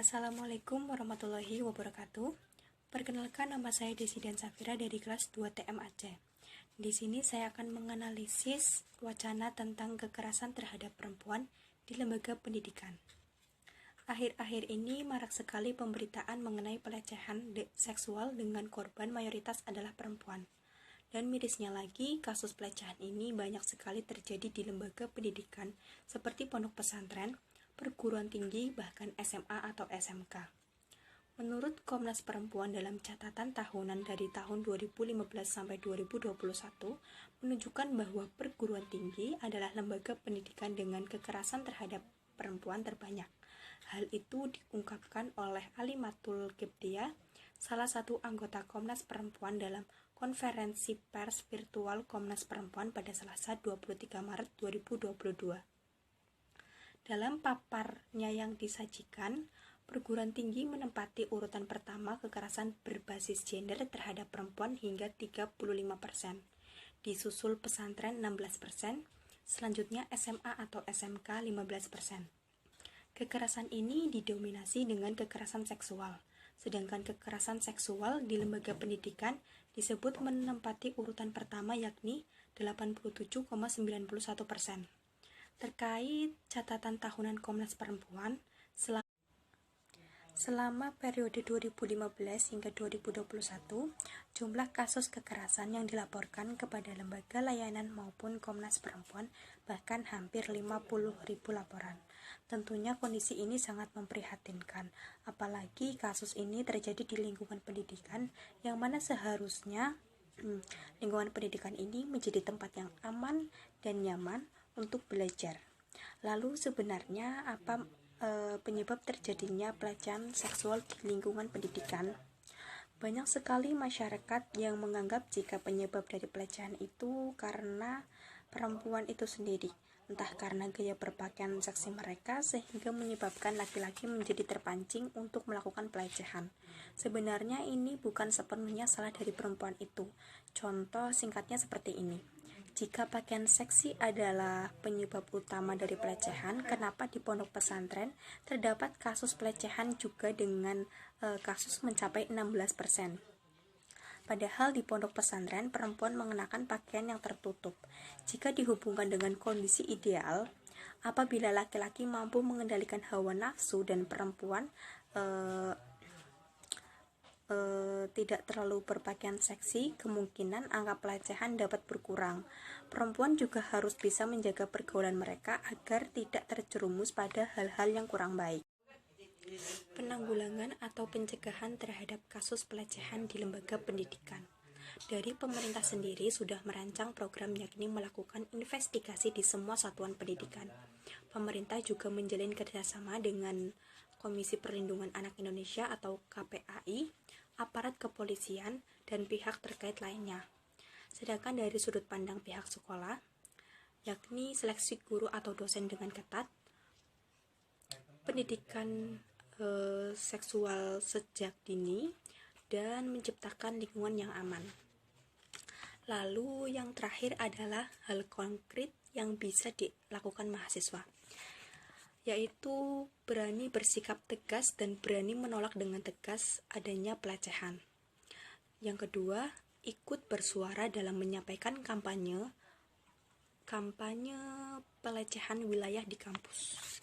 Assalamualaikum warahmatullahi wabarakatuh. Perkenalkan, nama saya Desi dan Safira dari kelas 2 TM Aceh. Di sini saya akan menganalisis wacana tentang kekerasan terhadap perempuan di lembaga pendidikan. Akhir-akhir ini marak sekali pemberitaan mengenai pelecehan seksual dengan korban mayoritas adalah perempuan. Dan mirisnya lagi, kasus pelecehan ini banyak sekali terjadi di lembaga pendidikan seperti pondok pesantren, perguruan tinggi, bahkan SMA atau SMK. Menurut Komnas Perempuan dalam catatan tahunan dari tahun 2015 sampai 2021 menunjukkan bahwa perguruan tinggi adalah lembaga pendidikan dengan kekerasan terhadap perempuan terbanyak. Hal itu diungkapkan oleh Alimatul Kiptiah, salah satu anggota Komnas Perempuan dalam konferensi pers virtual Komnas Perempuan pada Selasa 23 Maret 2022. Dalam paparnya yang disajikan, perguruan tinggi menempati urutan pertama kekerasan berbasis gender terhadap perempuan hingga 35%, disusul pesantren 16%, selanjutnya SMA atau SMK 15%. Kekerasan ini didominasi dengan kekerasan seksual, sedangkan kekerasan seksual di lembaga pendidikan disebut menempati urutan pertama yakni 87,91%. Terkait catatan tahunan Komnas Perempuan, selama periode 2015 hingga 2021, jumlah kasus kekerasan yang dilaporkan kepada lembaga layanan maupun Komnas Perempuan bahkan hampir 50.000 laporan. Tentunya kondisi ini sangat memprihatinkan, apalagi kasus ini terjadi di lingkungan pendidikan yang mana seharusnya lingkungan pendidikan ini menjadi tempat yang aman dan nyaman untuk belajar. Lalu sebenarnya apa penyebab terjadinya pelecehan seksual di lingkungan pendidikan? Banyak sekali masyarakat yang menganggap jika penyebab dari pelecehan itu karena perempuan itu sendiri, entah karena gaya berpakaian seksi mereka sehingga menyebabkan laki-laki menjadi terpancing untuk melakukan pelecehan. Sebenarnya ini bukan sepenuhnya salah dari perempuan itu. Contoh singkatnya seperti ini. Jika pakaian seksi adalah penyebab utama dari pelecehan, kenapa di pondok pesantren terdapat kasus pelecehan juga dengan kasus mencapai 16%? Padahal di pondok pesantren perempuan mengenakan pakaian yang tertutup. Jika dihubungkan dengan kondisi ideal, apabila laki-laki mampu mengendalikan hawa nafsu dan perempuan tidak terlalu berpakaian seksi, kemungkinan angka pelecehan dapat berkurang. Perempuan juga harus bisa menjaga pergaulan mereka agar tidak terjerumus pada hal-hal yang kurang baik. Penanggulangan atau pencegahan terhadap kasus pelecehan di lembaga pendidikan. Dari pemerintah sendiri sudah merancang program yakni melakukan investigasi di semua satuan pendidikan. Pemerintah juga menjalin kerjasama dengan Komisi Perlindungan Anak Indonesia atau KPAI, aparat kepolisian, dan pihak terkait lainnya. Sedangkan dari sudut pandang pihak sekolah, yakni seleksi guru atau dosen dengan ketat, pendidikan seksual sejak dini, dan menciptakan lingkungan yang aman. Lalu yang terakhir adalah hal konkret yang bisa dilakukan mahasiswa, yaitu berani bersikap tegas dan berani menolak dengan tegas adanya pelecehan. Yang kedua, ikut bersuara dalam menyampaikan kampanye pelecehan wilayah di kampus.